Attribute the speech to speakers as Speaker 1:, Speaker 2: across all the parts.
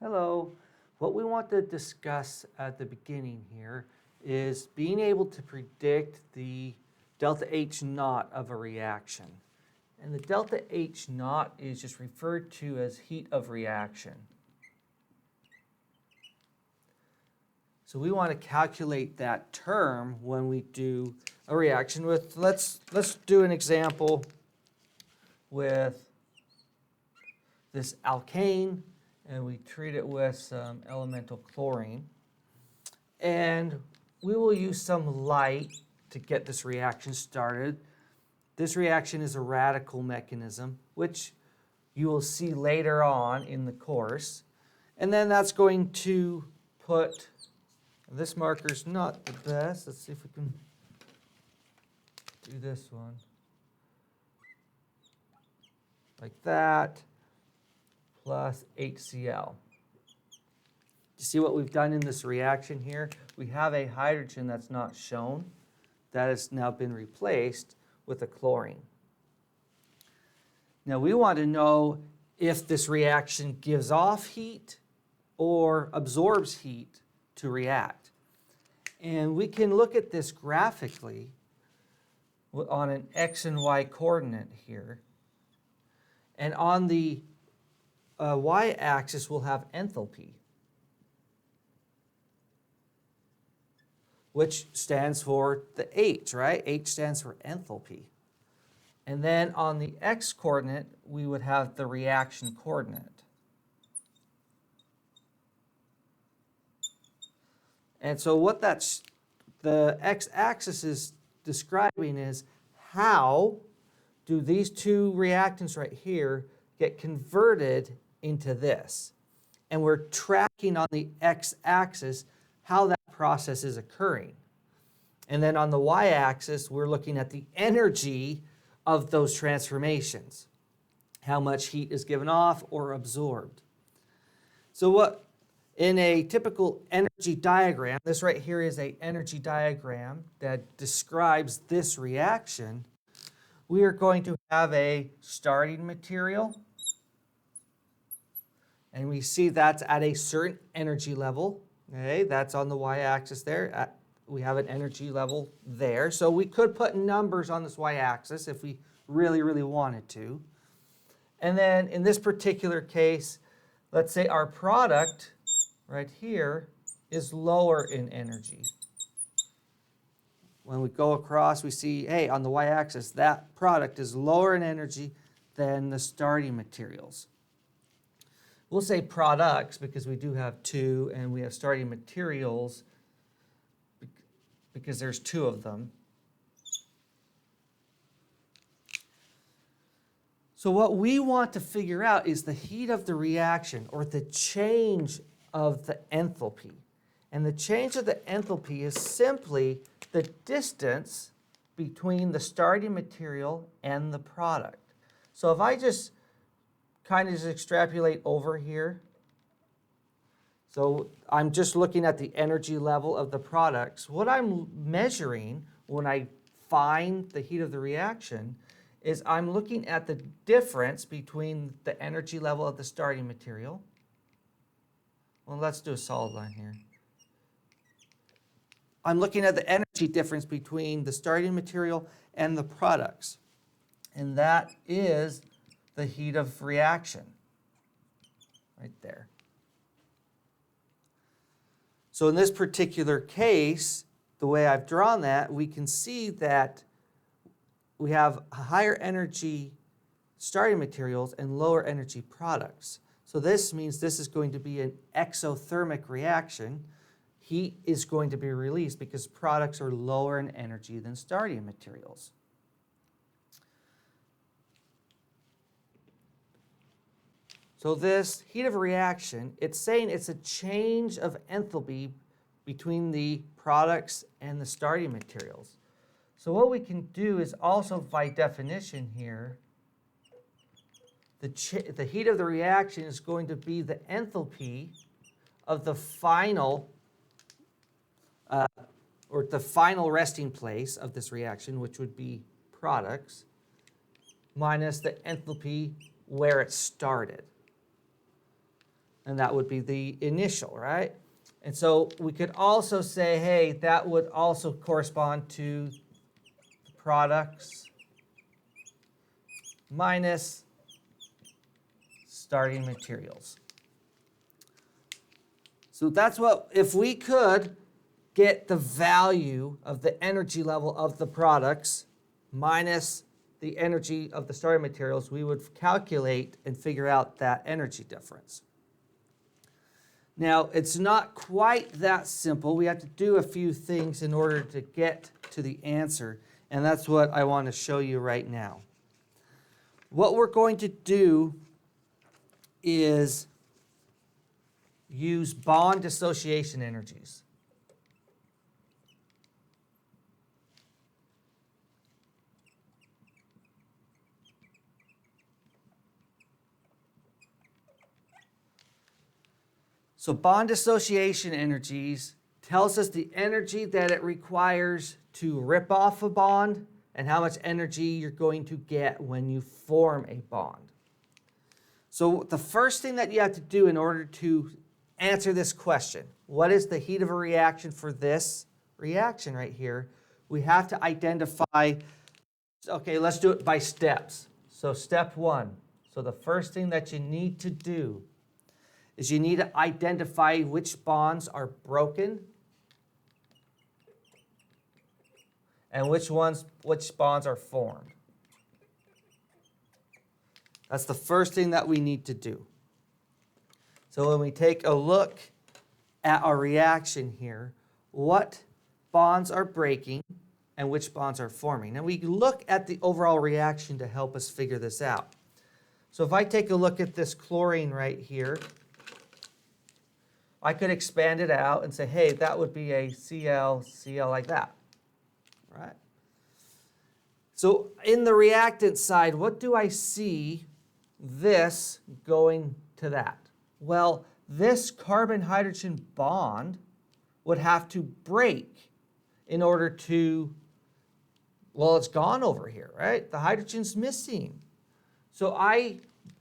Speaker 1: Hello. What we want to discuss at the beginning here is being able to predict the delta H naught of a reaction. And the delta H naught is just referred to as heat of reaction. So we want to calculate that term when we do a reaction with, let's do an example with this alkane, and we treat it with some elemental chlorine. And we will use some light to get this reaction started. This reaction is a radical mechanism, which you will see later on in the course. And then that's going to put, this marker's not the best. Let's see if we can do this one. Like that. Plus HCl. You see what we've done in this reaction here? We have a hydrogen that's not shown. That has now been replaced with a chlorine. Now we want to know if this reaction gives off heat or absorbs heat to react. And we can look at this graphically on an x and y coordinate here. And on the y-axis, we'll have enthalpy, which stands for the H, right? H stands for enthalpy. And then on the x-coordinate, we would have the reaction coordinate. And so what the x-axis is describing is how do these two reactants right here get converted into this. And we're tracking on the x-axis how that process is occurring. And then on the y-axis, we're looking at the energy of those transformations, how much heat is given off or absorbed. So what in a typical energy diagram, this right here is an energy diagram that describes this reaction. We are going to have a starting material, and we see that's at a certain energy level. Okay, that's on the y-axis there. We have an energy level there. So we could put numbers on this y-axis if we really, really wanted to. And then in this particular case, let's say our product right here is lower in energy. When we go across, we see, hey, on the y-axis, that product is lower in energy than the starting materials. We'll say products because we do have two, and we have starting materials because there's two of them. So what we want to figure out is the heat of the reaction, or the change of the enthalpy. And the change of the enthalpy is simply the distance between the starting material and the product. So if I just kind of just extrapolate over here, so I'm just looking at the energy level of the products. What I'm measuring when I find the heat of the reaction is I'm looking at the difference between the energy level of the starting material. Well, let's do a solid line here. I'm looking at the energy difference between the starting material and the products. And that is the heat of reaction right there. So in this particular case, the way I've drawn that, we can see that we have higher energy starting materials and lower energy products. So this means this is going to be an exothermic reaction. Heat is going to be released because products are lower in energy than starting materials. So this heat of reaction, it's saying it's a change of enthalpy between the products and the starting materials. So what we can do is also, by definition here, the heat of the reaction is going to be the enthalpy of the final, or the final resting place of this reaction, which would be products, minus the enthalpy where it started. and that would be the initial, right? And so we could also say, hey, that would also correspond to products minus starting materials. So that's what, if we could get the value of the energy level of the products minus the energy of the starting materials, we would calculate and figure out that energy difference. Now, it's not quite that simple. We have to do a few things in order to get to the answer, and that's what I want to show you right now. What we're going to do is use bond dissociation energies. So bond dissociation energies tells us the energy that it requires to rip off a bond and how much energy you're going to get when you form a bond. So the first thing that you have to do in order to answer this question, what is the heat of a reaction for this reaction right here? We have to identify, okay, let's do it by steps. So step one. So the first thing that you need to do is you need to identify which bonds are broken and which bonds are formed. That's the first thing that we need to do. So when we take a look at our reaction here, what bonds are breaking and which bonds are forming? And we look at the overall reaction to help us figure this out. So if I take a look at this chlorine right here, I could expand it out and say, hey, that would be a Cl like that, right? So in the reactant side, what do I see this going to that? Well, this carbon-hydrogen bond would have to break in order to, well, it's gone over here, right? The hydrogen's missing. So I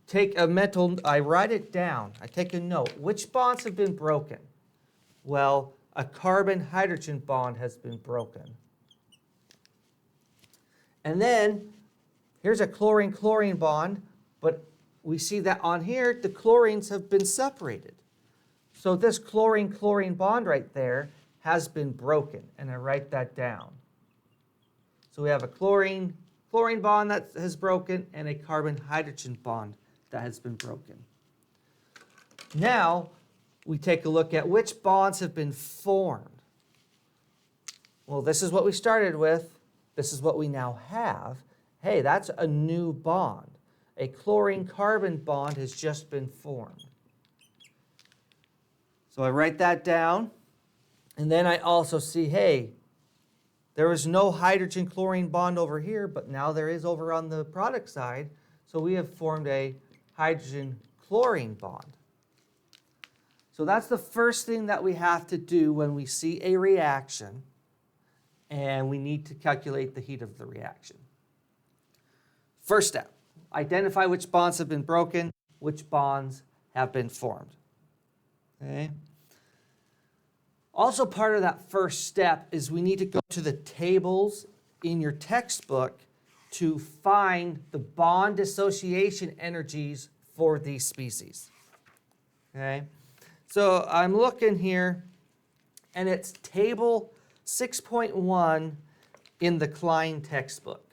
Speaker 1: take a mental, I write it down. I take a note. Which bonds have been broken? Well, a carbon-hydrogen bond has been broken. And then here's a chlorine-chlorine bond, but we see that on here, the chlorines have been separated. So this chlorine-chlorine bond right there has been broken, and I write that down. So we have a chlorine-chlorine bond that has broken and a carbon-hydrogen bond that has been broken. Now, we take a look at which bonds have been formed. Well, this is what we started with. This is what we now have. Hey, that's a new bond. A chlorine-carbon bond has just been formed. So I write that down. And then I also see, hey, there was no hydrogen-chlorine bond over here, but now there is over on the product side. So we have formed a hydrogen-chlorine bond. So that's the first thing that we have to do when we see a reaction, and we need to calculate the heat of the reaction. First step, identify which bonds have been broken, which bonds have been formed. Okay? Also part of that first step is we need to go to the tables in your textbook to find the bond dissociation energies for these species. Okay? So I'm looking here, and it's table 6.1 in the Klein textbook.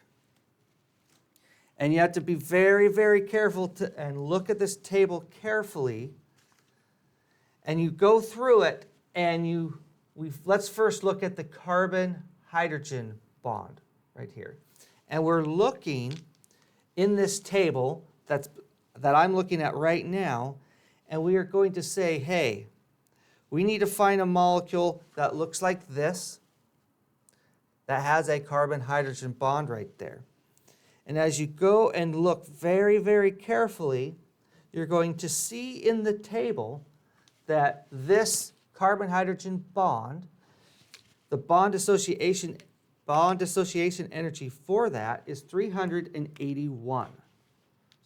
Speaker 1: And you have to be very, very careful and look at this table carefully. And you go through it, and let's first look at the carbon-hydrogen bond right here. And we're looking in this table that I'm looking at right now, and we are going to say, hey, we need to find a molecule that looks like this, that has a carbon-hydrogen bond right there. And as you go and look very, very carefully, you're going to see in the table that this carbon-hydrogen bond, the bond dissociation energy for that is 381.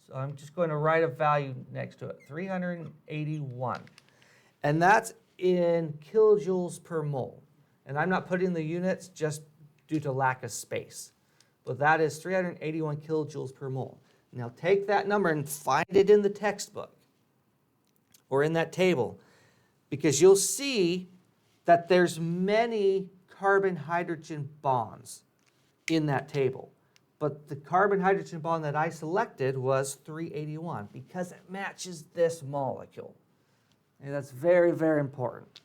Speaker 1: So I'm just going to write a value next to it, 381. And that's in kilojoules per mole. And I'm not putting the units just due to lack of space. But that is 381 kilojoules per mole. Now take that number and find it in the textbook or in that table, because you'll see that there's many carbon-hydrogen bonds in that table. But the carbon-hydrogen bond that I selected was 381 because it matches this molecule. And that's very, very important.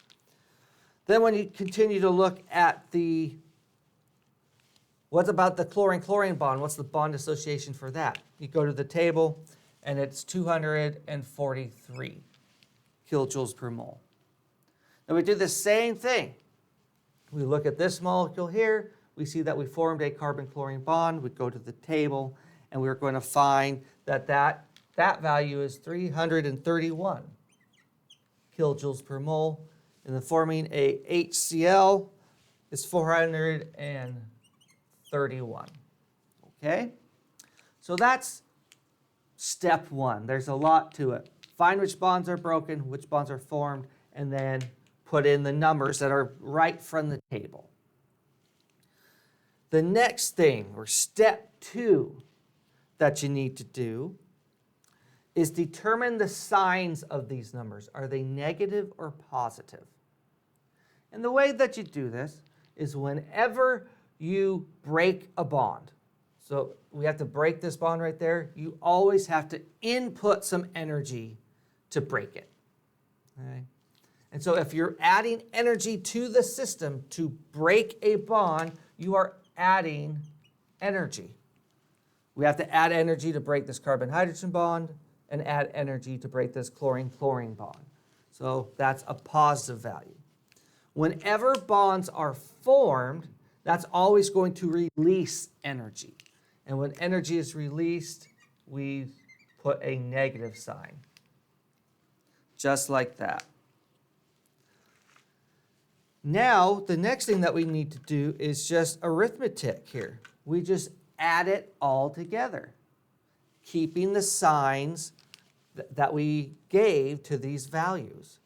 Speaker 1: Then when you continue to look at what about the chlorine-chlorine bond? What's the bond association for that? You go to the table, and it's 243 kilojoules per mole. Now we do the same thing. We look at this molecule here. We see that we formed a carbon-chlorine bond. We go to the table, and we're going to find that that value is 331 kilojoules per mole. And then forming a HCl is 431. Okay? So that's step one. There's a lot to it. Find which bonds are broken, which bonds are formed, and then put in the numbers that are right from the table. The next thing, or step two, that you need to do is determine the signs of these numbers. Are they negative or positive? And the way that you do this is whenever you break a bond. So we have to break this bond right there. You always have to input some energy to break it. Okay? And so if you're adding energy to the system to break a bond, you are adding energy. We have to add energy to break this carbon-hydrogen bond and add energy to break this chlorine-chlorine bond. So that's a positive value. Whenever bonds are formed, that's always going to release energy. And when energy is released, we put a negative sign. Just like that. Now, the next thing that we need to do is just arithmetic here. We just add it all together, keeping the signs that we gave to these values.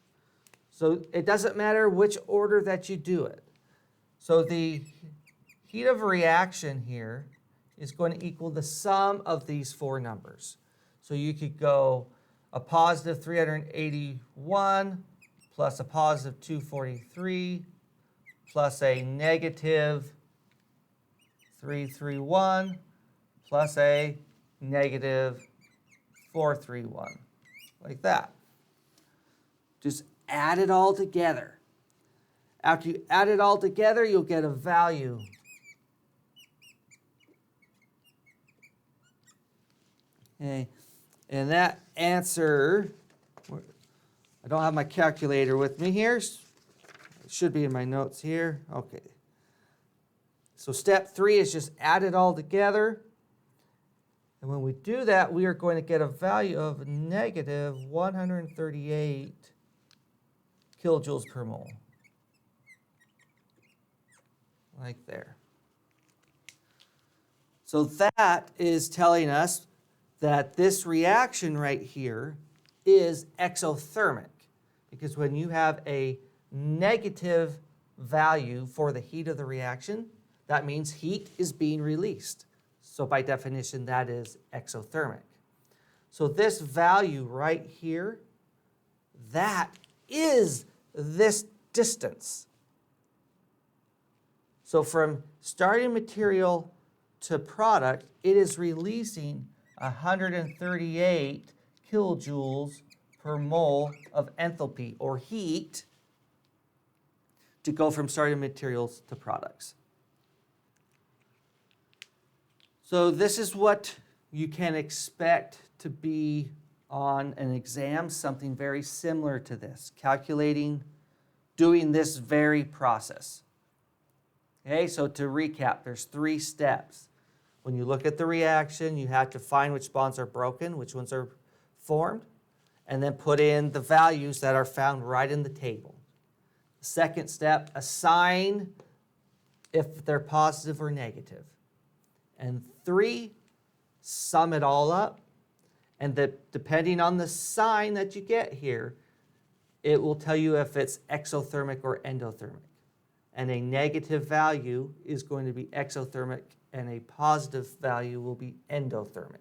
Speaker 1: So it doesn't matter which order that you do it. So the heat of reaction here is going to equal the sum of these four numbers. So you could go a positive 381 plus a positive 243 plus a negative 331 plus a negative 431, like that. Just add it all together. After you add it all together, you'll get a value. Okay. And that answer, I don't have my calculator with me here. It should be in my notes here. Okay. So step 3 is just add it all together. And when we do that, we are going to get a value of negative 138 kilojoules per mole. Like there. So that is telling us that this reaction right here is exothermic, because when you have a negative value for the heat of the reaction, that means heat is being released. So by definition, that is exothermic. So this value right here, that is this distance. So from starting material to product, it is releasing 138 kilojoules per mole of enthalpy, or heat, to go from starting materials to products. So this is what you can expect to be on an exam, something very similar to this, calculating, doing this very process. Okay, so to recap, there's 3 steps. When you look at the reaction, you have to find which bonds are broken, which ones are formed, and then put in the values that are found right in the table. The second step, assign if they're positive or negative. And 3, sum it all up. And depending on the sign that you get here, it will tell you if it's exothermic or endothermic. And a negative value is going to be exothermic, and a positive value will be endothermic.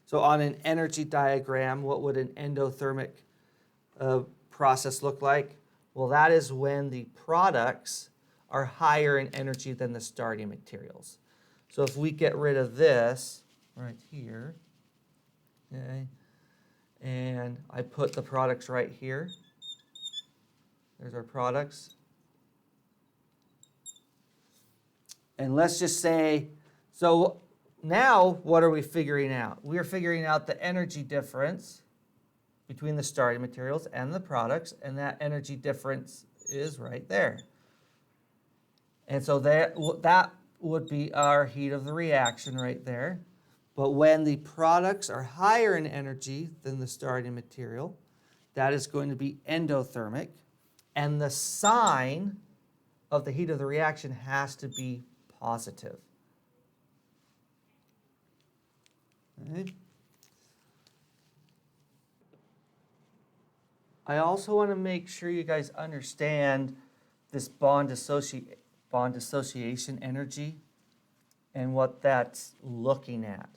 Speaker 1: So on an energy diagram, what would an endothermic process look like? Well, that is when the products are higher in energy than the starting materials. So if we get rid of this right here, okay, and I put the products right here, there's our products. And let's just say, so now what are we figuring out? We are figuring out the energy difference between the starting materials and the products, and that energy difference is right there. And so that would be our heat of the reaction right there. But when the products are higher in energy than the starting material, that is going to be endothermic. And the sign of the heat of the reaction has to be positive. Okay. I also want to make sure you guys understand this bond dissociation energy and what that's looking at.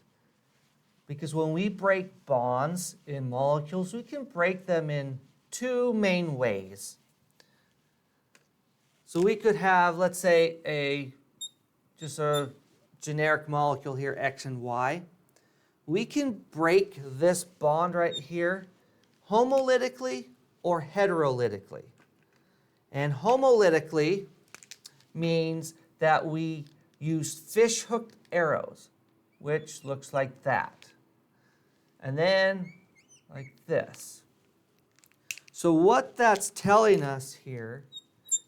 Speaker 1: Because when we break bonds in molecules, we can break them in two main ways. So we could have, let's say, just a generic molecule here, X and Y. We can break this bond right here homolytically or heterolytically. And homolytically means that we use fish-hooked arrows, which looks like that. And then like this. So what that's telling us here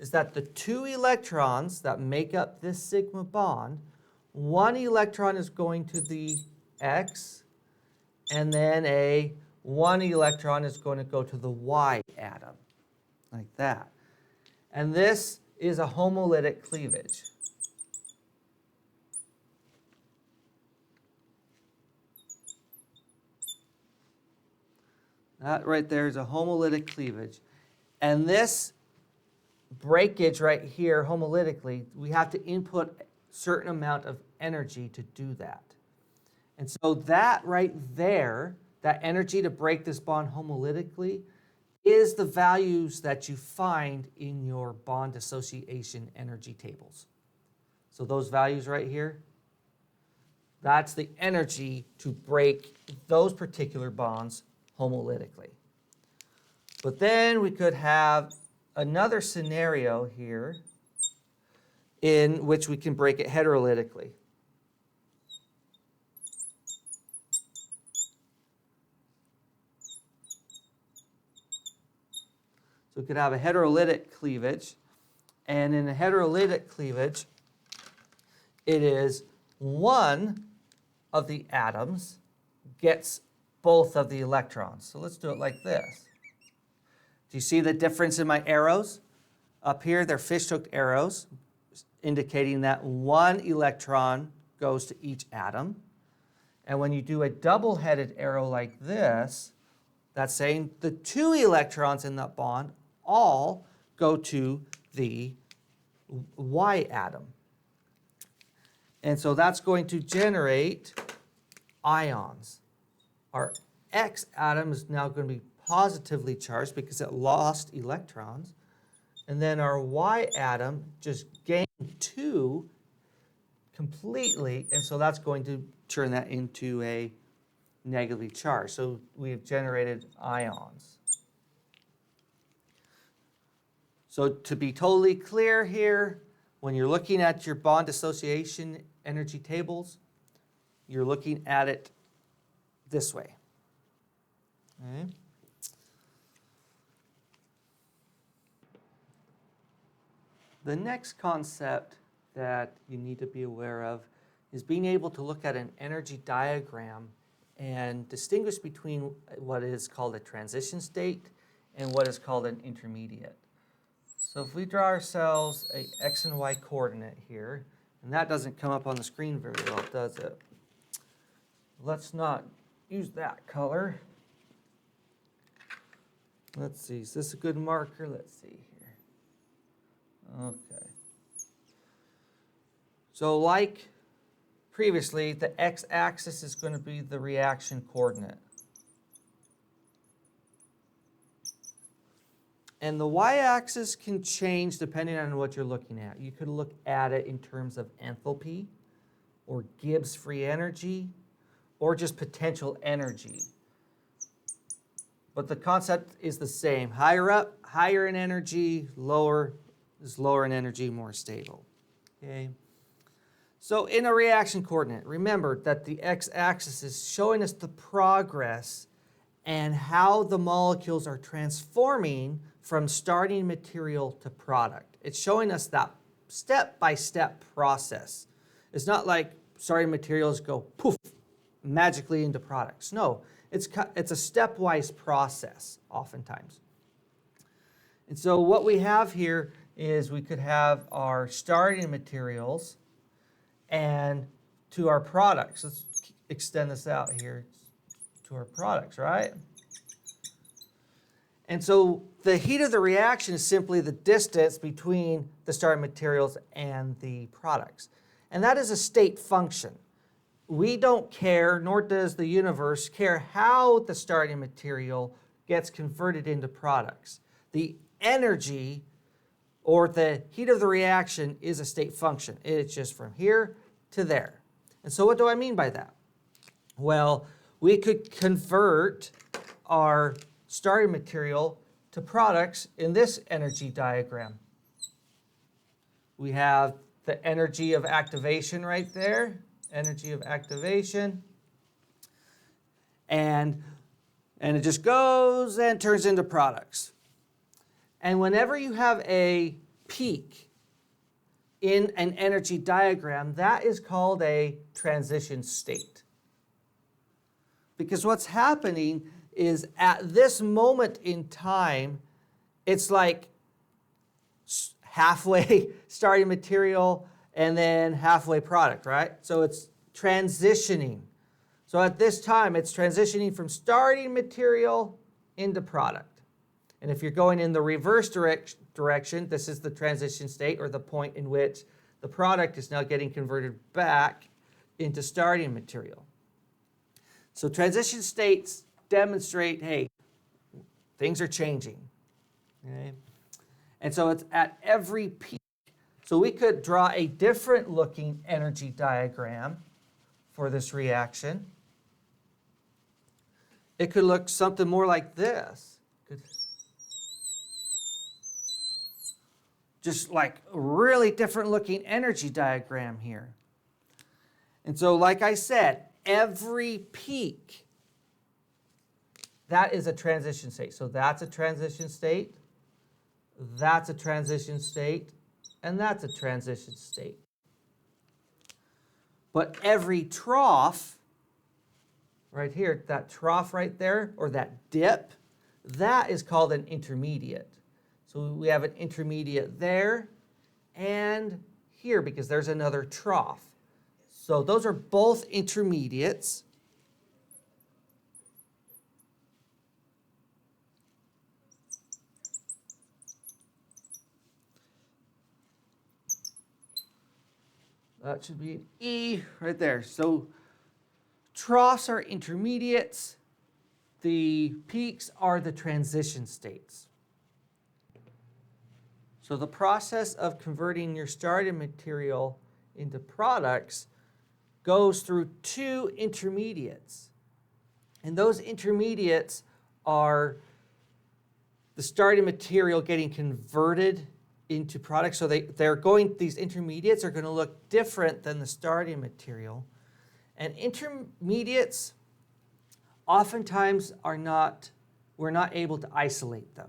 Speaker 1: is that the two electrons that make up this sigma bond, one electron is going to the X, and then one electron is going to go to the Y atom, like that. And this is a homolytic cleavage. That right there is a homolytic cleavage. And this breakage right here, homolytically, we have to input a certain amount of energy to do that. And so that right there, that energy to break this bond homolytically, is the values that you find in your bond dissociation energy tables. So those values right here, that's the energy to break those particular bonds homolytically. But then we could have another scenario here in which we can break it heterolytically. So we could have a heterolytic cleavage, and in a heterolytic cleavage, it is one of the atoms gets both of the electrons. So let's do it like this. Do you see the difference in my arrows? Up here, they're fish-hooked arrows, indicating that one electron goes to each atom. And when you do a double-headed arrow like this, that's saying the two electrons in that bond all go to the Y atom. And so that's going to generate ions. Our X atom is now going to be positively charged because it lost electrons. And then our Y atom just gained 2 completely, and so that's going to turn that into a negatively charged. So we've generated ions. So to be totally clear here, when you're looking at your bond dissociation energy tables, you're looking at it this way. Okay. The next concept that you need to be aware of is being able to look at an energy diagram and distinguish between what is called a transition state and what is called an intermediate. So if we draw ourselves a x and y coordinate here, and that doesn't come up on the screen very well, does it? Let's not use that color. Let's see, is this a good marker? Let's see here. Okay. So like previously, the x-axis is going to be the reaction coordinate. And the y-axis can change depending on what you're looking at. You could look at it in terms of enthalpy, or Gibbs free energy, or just potential energy. But the concept is the same. Higher up, higher in energy, lower is lower in energy, more stable. Okay. So in a reaction coordinate, remember that the x-axis is showing us the progress and how the molecules are transforming from starting material to product. It's showing us that step-by-step process. It's not like starting materials go poof, magically into products. No, it's a stepwise process oftentimes. And so what we have here is we could have our starting materials and to our products. Let's extend this out here to our products, right? And so the heat of the reaction is simply the distance between the starting materials and the products. And that is a state function. We don't care, nor does the universe care, how the starting material gets converted into products. The energy or the heat of the reaction is a state function. It's just from here to there. And so what do I mean by that? Well, we could convert our starting material to products in this energy diagram. We have the energy of activation right there, energy of activation. And it just goes and turns into products. And whenever you have a peak in an energy diagram, that is called a transition state. Because what's happening is at this moment in time, it's like halfway starting material and then halfway product, right? So it's transitioning. So at this time, it's transitioning from starting material into product. And if you're going in the reverse direction, this is the transition state, or the point in which the product is now getting converted back into starting material. So transition states demonstrate, hey, things are changing. Okay? And so it's at every peak. So we could draw a different looking energy diagram for this reaction. It could look something more like this. Just like a really different looking energy diagram here. And so like I said, every peak, that is a transition state. So that's a transition state, that's a transition state, and that's a transition state. But every trough, right here, that trough right there, or that dip, that is called an intermediate. So we have an intermediate there and here because there's another trough. So those are both intermediates. That should be an E right there. So troughs are intermediates. The peaks are the transition states. So the process of converting your starting material into products goes through two intermediates. And those intermediates are the starting material getting converted into products. So these intermediates are going to look different than the starting material. And intermediates oftentimes we're not able to isolate them.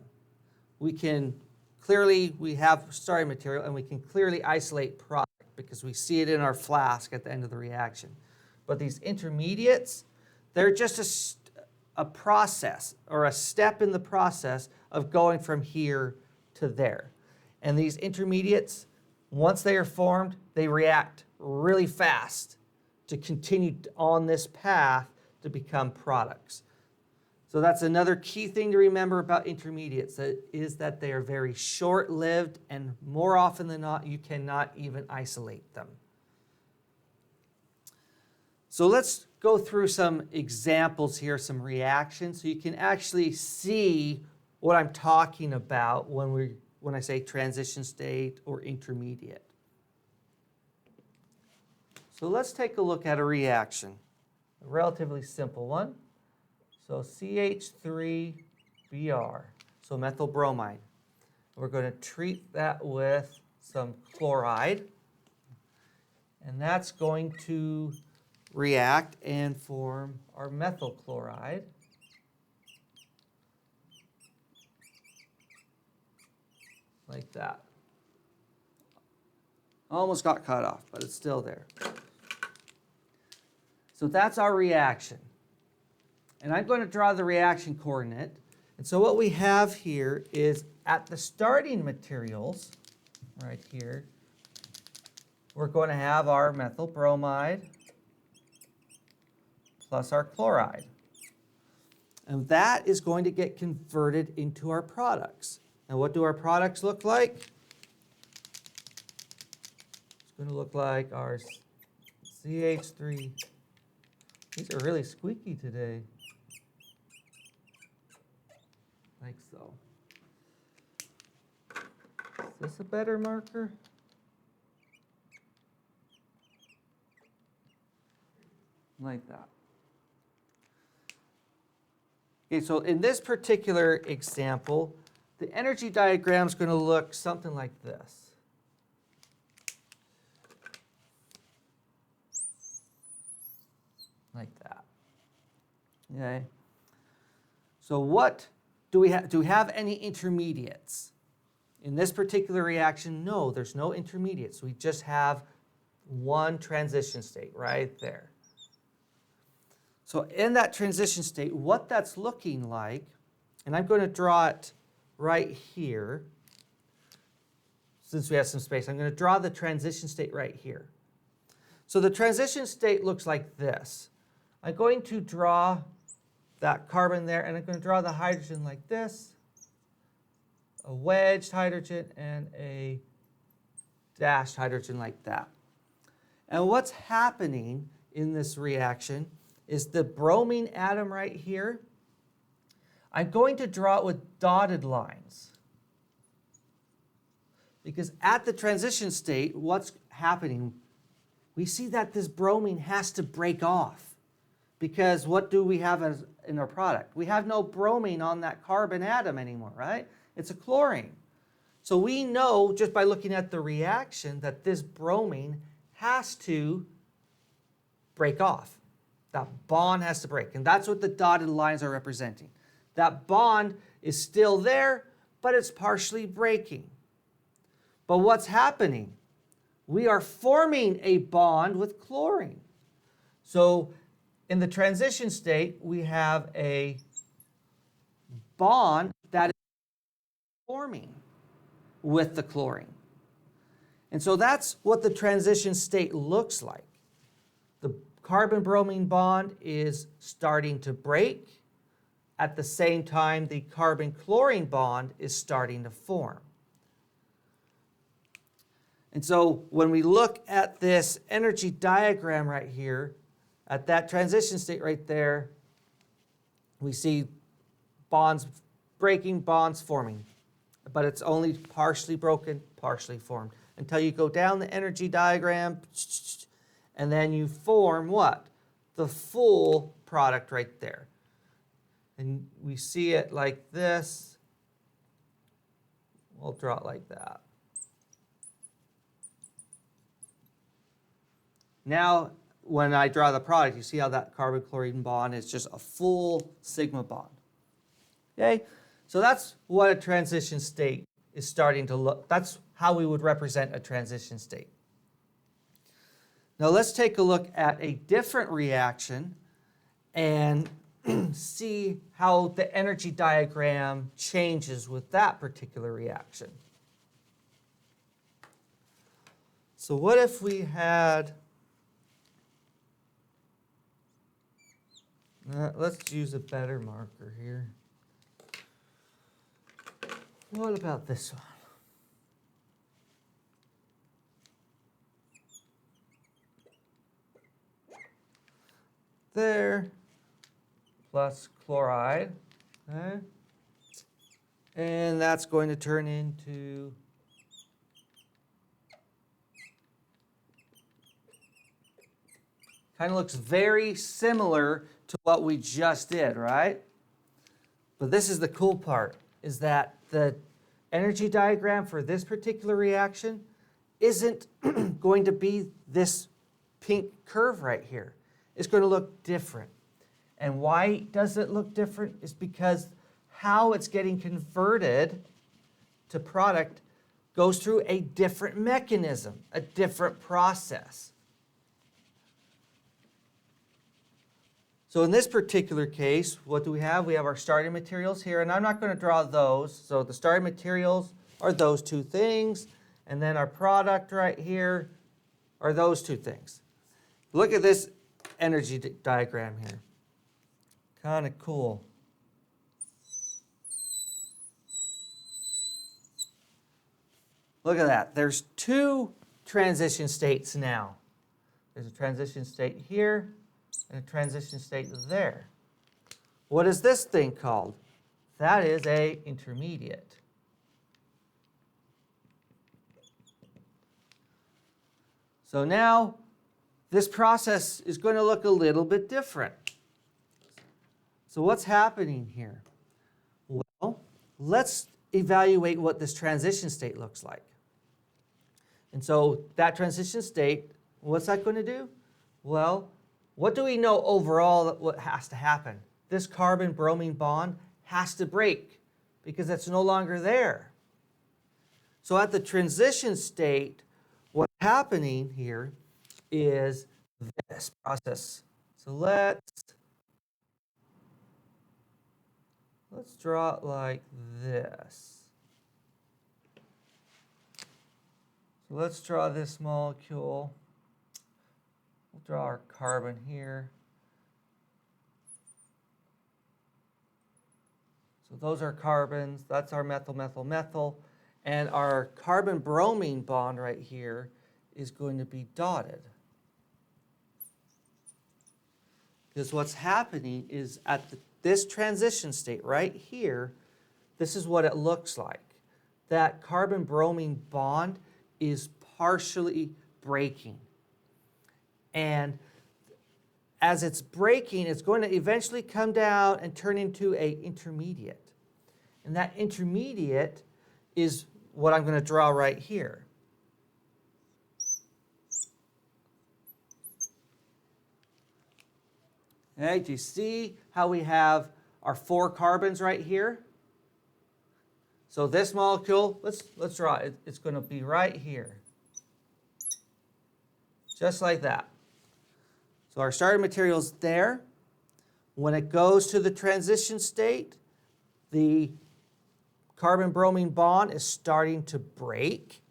Speaker 1: We have starting material and we can clearly isolate product because we see it in our flask at the end of the reaction. But these intermediates, they're just a process or a step in the process of going from here to there. And these intermediates, once they are formed, they react really fast to continue on this path to become products. So that's another key thing to remember about intermediates, is that they are very short-lived, and more often than not, you cannot even isolate them. So let's go through some examples here, some reactions, so you can actually see what I'm talking about when I say transition state or intermediate. So let's take a look at a reaction, a relatively simple one. So CH3Br, so methyl bromide. We're going to treat that with some chloride, and that's going to react and form our methyl chloride. Like that. Almost got cut off, but it's still there. So that's our reaction. And I'm going to draw the reaction coordinate. And so what we have here is at the starting materials, right here, we're going to have our methyl bromide plus our chloride. And that is going to get converted into our products. Now what do our products look like? It's going to look like our CH3. These are really squeaky today. Like so. Is this a better marker? Like that. Okay, so in this particular example, the energy diagram is going to look something like this. Like that. Okay. So what do we have? Do we have any intermediates? In this particular reaction, no, there's no intermediates. We just have one transition state right there. So in that transition state, what that's looking like, and I'm going to draw it right here, since we have some space, I'm going to draw the transition state right here. So the transition state looks like this. I'm going to draw that carbon there, and I'm going to draw the hydrogen like this, a wedged hydrogen and a dashed hydrogen like that. And what's happening in this reaction is the bromine atom right here, I'm going to draw it with dotted lines. Because at the transition state, what's happening? We see that this bromine has to break off. Because what do we have in our product? We have no bromine on that carbon atom anymore, right? It's a chlorine. So we know just by looking at the reaction that this bromine has to break off. That bond has to break. And that's what the dotted lines are representing. That bond is still there, but it's partially breaking. But what's happening? We are forming a bond with chlorine. So in the transition state, we have a bond that is forming with the chlorine. And so that's what the transition state looks like. The carbon-bromine bond is starting to break. At the same time, the carbon-chlorine bond is starting to form. And so when we look at this energy diagram right here, at that transition state right there, we see bonds breaking, bonds forming. But it's only partially broken, partially formed. Until you go down the energy diagram, and then you form what? The full product right there. And we see it like this. We'll draw it like that. Now, when I draw the product, you see how that carbon-chlorine bond is just a full sigma bond. Okay? So that's what a transition state is starting to look. That's how we would represent a transition state. Now let's take a look at a different reaction and see how the energy diagram changes with that particular reaction. So what if we had Let's use a better marker here. What about this one? There, plus chloride, okay? And that's going to turn into kind of looks very similar to what we just did, right? But this is the cool part, is that the energy diagram for this particular reaction isn't going to be this pink curve right here. It's going to look different. And why does it look different? Is because how it's getting converted to product goes through a different mechanism, a different process. So in this particular case, what do we have? We have our starting materials here, and I'm not going to draw those. So the starting materials are those two things, and then our product right here are those two things. Look at this energy diagram here. Kind of cool. Look at that. There's two transition states now. There's a transition state here and a transition state there. What is this thing called? That is an intermediate. So now this process is going to look a little bit different. So what's happening here? Well, let's evaluate what this transition state looks like. And so that transition state, what's that going to do? Well, what do we know overall that what has to happen? This carbon-bromine bond has to break because it's no longer there. So at the transition state, what's happening here is this process. So let's draw it like this. So let's draw this molecule. We'll draw our carbon here. So those are carbons. That's our methyl, methyl, methyl. And our carbon-bromine bond right here is going to be dotted. Because what's happening is at this transition state right here, this is what it looks like. That carbon-bromine bond is partially breaking. And as it's breaking, it's going to eventually come down and turn into an intermediate. And that intermediate is what I'm going to draw right here. Okay, do you see how we have our 4 carbons right here? So this molecule, let's draw it. It's going to be right here. Just like that. So our starting material is there. When it goes to the transition state, the carbon-bromine bond is starting to break.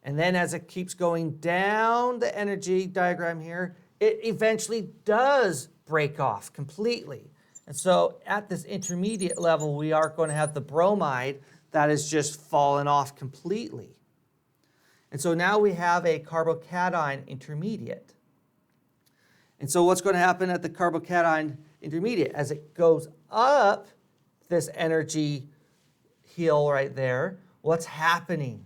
Speaker 1: And then as it keeps going down the energy diagram here, it eventually does break off completely. And so at this intermediate level, we are going to have the bromide that is just fallen off completely. And so now we have a carbocation intermediate. And so what's going to happen at the carbocation intermediate? As it goes up this energy hill right there, what's happening?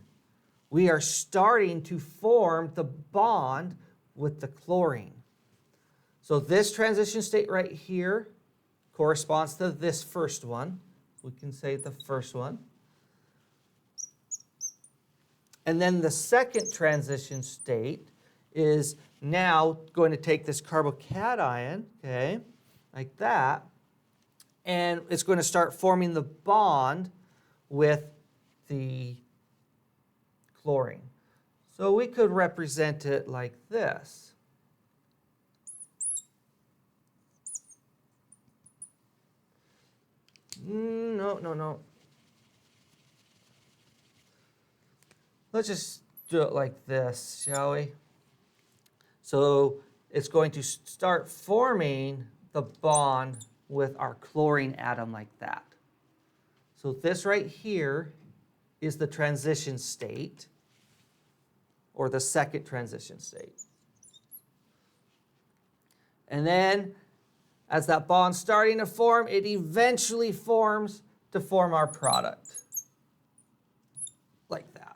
Speaker 1: We are starting to form the bond with the chlorine. So this transition state right here corresponds to this first one. We can say the first one. And then the second transition state is now going to take this carbocation, okay, like that, and it's going to start forming the bond with the chlorine. So we could represent it like this. No. Let's just do it like this, shall we? So it's going to start forming the bond with our chlorine atom like that. So this right here is the transition state, or the second transition state. And then, as that bond's starting to form, it eventually forms to form our product, like that.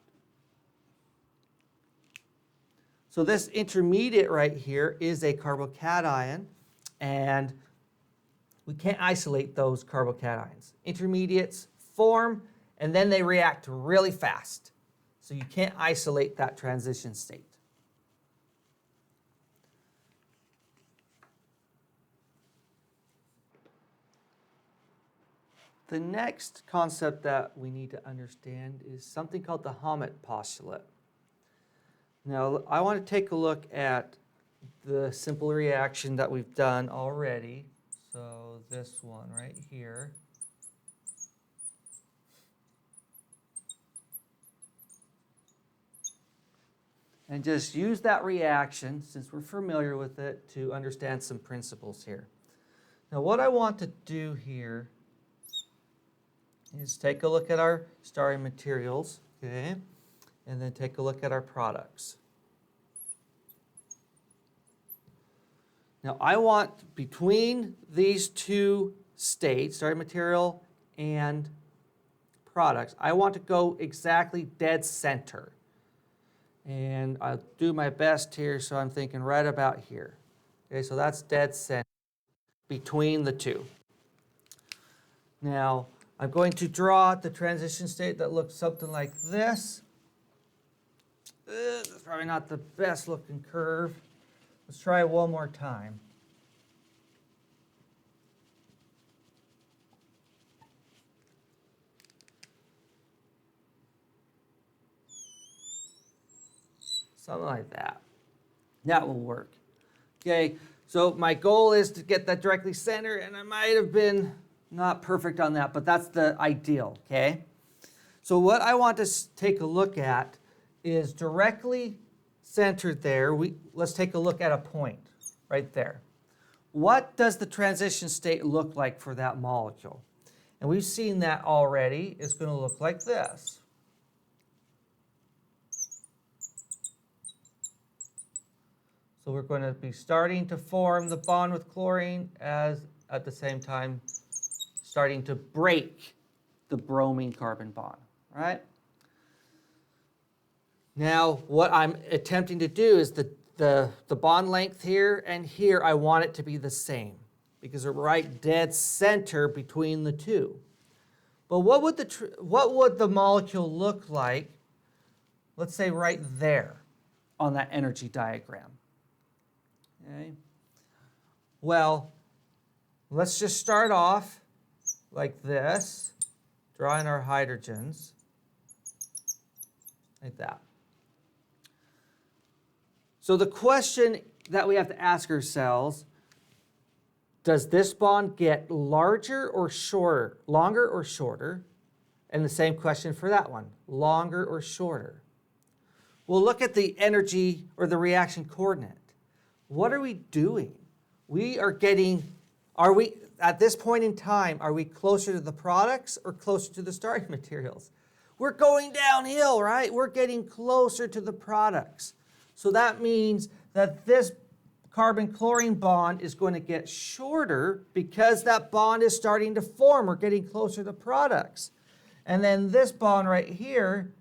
Speaker 1: So this intermediate right here is a carbocation, and we can't isolate those carbocations. Intermediates form, and then they react really fast. So you can't isolate that transition state. The next concept that we need to understand is something called the Hammett postulate. Now, I want to take a look at the simple reaction that we've done already. So this one right here. And just use that reaction, since we're familiar with it, to understand some principles here. Now, what I want to do here is take a look at our starting materials, okay, and then take a look at our products. Now, I want between these two states, starting material and products, I want to go exactly dead center. And I'll do my best here, so I'm thinking right about here. Okay, so that's dead center between the two. Now, I'm going to draw the transition state that looks something like this. That's probably not the best looking curve. Let's try it one more time. Something like that. That will work. Okay, so my goal is to get that directly center, and I might have been not perfect on that, but that's the ideal, okay? So what I want to take a look at is directly centered there. Let's take a look at a point right there. What does the transition state look like for that molecule? And we've seen that already. It's going to look like this. So we're going to be starting to form the bond with chlorine as at the same time starting to break the bromine carbon bond, right? Now, what I'm attempting to do is the bond length here and here, I want it to be the same because we're right dead center between the two. But what would the molecule look like, let's say right there on that energy diagram? Okay. Well, let's just start off like this, drawing our hydrogens, like that. So the question that we have to ask ourselves, does this bond get larger or shorter, longer or shorter? And the same question for that one, longer or shorter? We'll look at the energy or the reaction coordinate. What are we doing? At this point in time, are we closer to the products or closer to the starting materials? We're going downhill, right? We're getting closer to the products. So that means that this carbon-chlorine bond is going to get shorter because that bond is starting to form. We're getting closer to products. And then this bond right here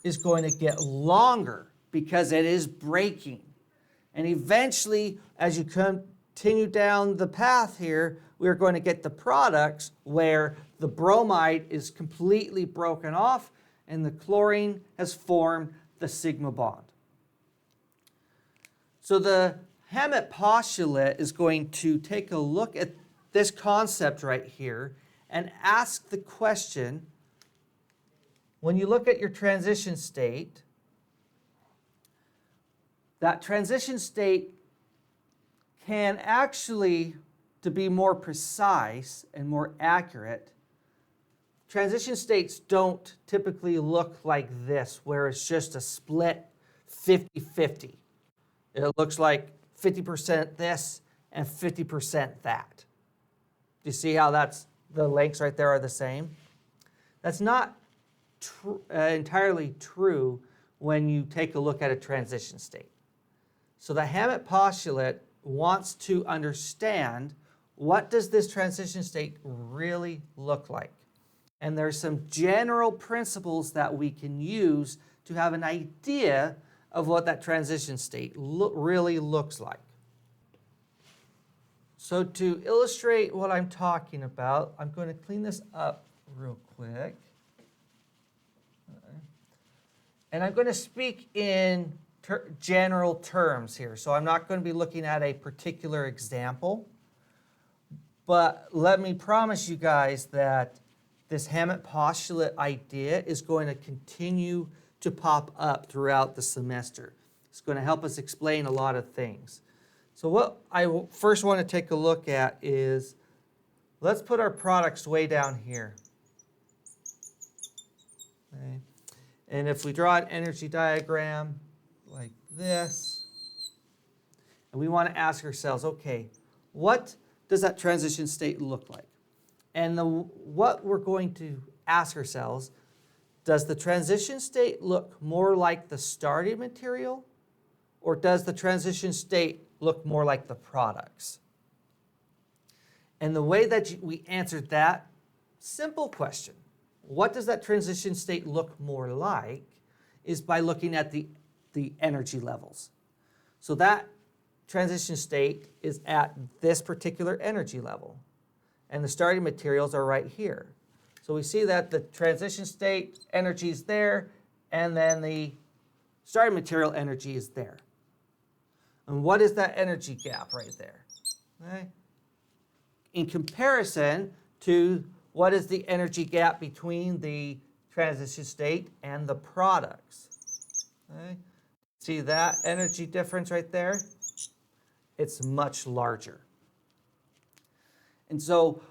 Speaker 1: is going to get longer because it is breaking. And eventually, as you continue down the path here, we're going to get the products where the bromide is completely broken off and the chlorine has formed the sigma bond. So the Hammett postulate is going to take a look at this concept right here and ask the question, when you look at your transition state, that transition state can actually, to be more precise and more accurate, transition states don't typically look like this, where it's just a split 50-50. It looks like 50% this and 50% that. Do you see how the lengths right there are the same? That's not entirely true when you take a look at a transition state. So the Hammett postulate wants to understand, what does this transition state really look like? And there's some general principles that we can use to have an idea of what that transition state really looks like. So to illustrate what I'm talking about, I'm going to clean this up real quick. And I'm going to speak in general terms here. So I'm not going to be looking at a particular example. But let me promise you guys that this Hammett postulate idea is going to continue to pop up throughout the semester. It's going to help us explain a lot of things. So what I first want to take a look at is, let's put our products way down here. Okay. And if we draw an energy diagram like this, and we want to ask ourselves, okay, what does that transition state look like? And what we're going to ask ourselves, does the transition state look more like the starting material, or does the transition state look more like the products? And the way that we answered that simple question, what does that transition state look more like, is by looking at the energy levels. So that transition state is at this particular energy level, and the starting materials are right here. So we see that the transition state energy is there, and then the starting material energy is there. And what is that energy gap right there? Okay. In comparison to what is the energy gap between the transition state and the products? Okay. See that energy difference right there? It's much larger. And so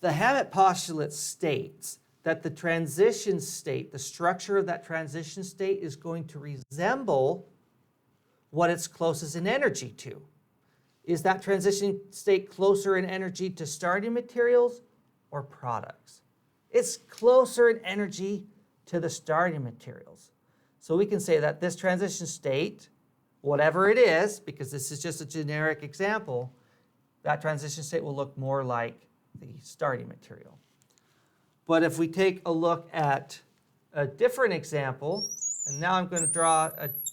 Speaker 1: the Hammett postulate states that the transition state, the structure of that transition state, is going to resemble what it's closest in energy to. Is that transition state closer in energy to starting materials or products? It's closer in energy to the starting materials. So we can say that this transition state, whatever it is, because this is just a generic example, that transition state will look more like the starting material. But if we take a look at a different example, and now I'm going to draw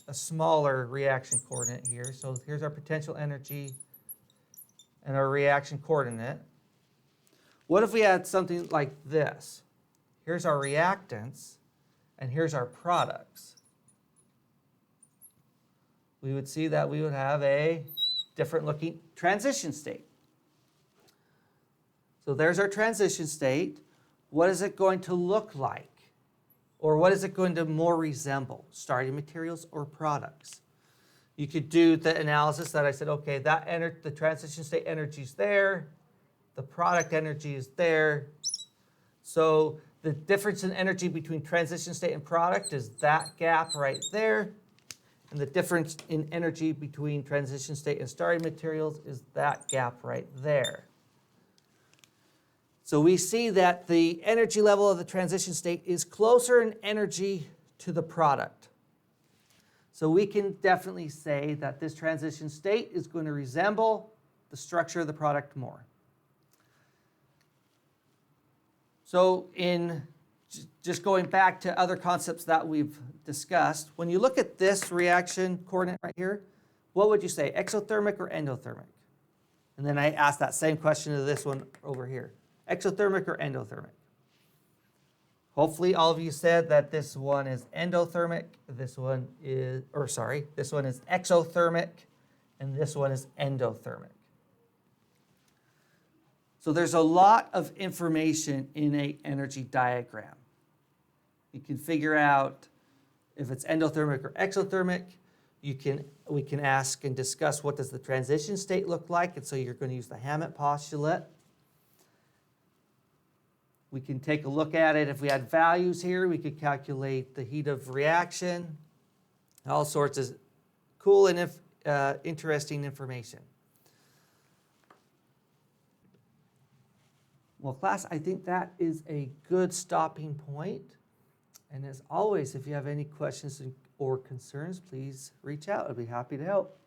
Speaker 1: a smaller reaction coordinate here. So here's our potential energy and our reaction coordinate. What if we had something like this? Here's our reactants, and here's our products. We would see that we would have a different looking transition state. So there's our transition state. What is it going to look like? Or what is it going to more resemble, starting materials or products? You could do the analysis that I said, okay, the transition state energy is there, the product energy is there. So the difference in energy between transition state and product is that gap right there. And the difference in energy between transition state and starting materials is that gap right there. So we see that the energy level of the transition state is closer in energy to the product. So we can definitely say that this transition state is going to resemble the structure of the product more. So in just going back to other concepts that we've discussed, when you look at this reaction coordinate right here, what would you say, exothermic or endothermic? And then I asked that same question to this one over here. Exothermic or endothermic? Hopefully all of you said that this one is endothermic, this one is exothermic, and this one is endothermic. So there's a lot of information in an energy diagram. You can figure out if it's endothermic or exothermic. We can ask and discuss, what does the transition state look like? And so you're going to use the Hammett postulate. We can take a look at it. If we had values here, we could calculate the heat of reaction, all sorts of cool and interesting information. Well, class, I think that is a good stopping point. And as always, if you have any questions or concerns, please reach out. I'd be happy to help.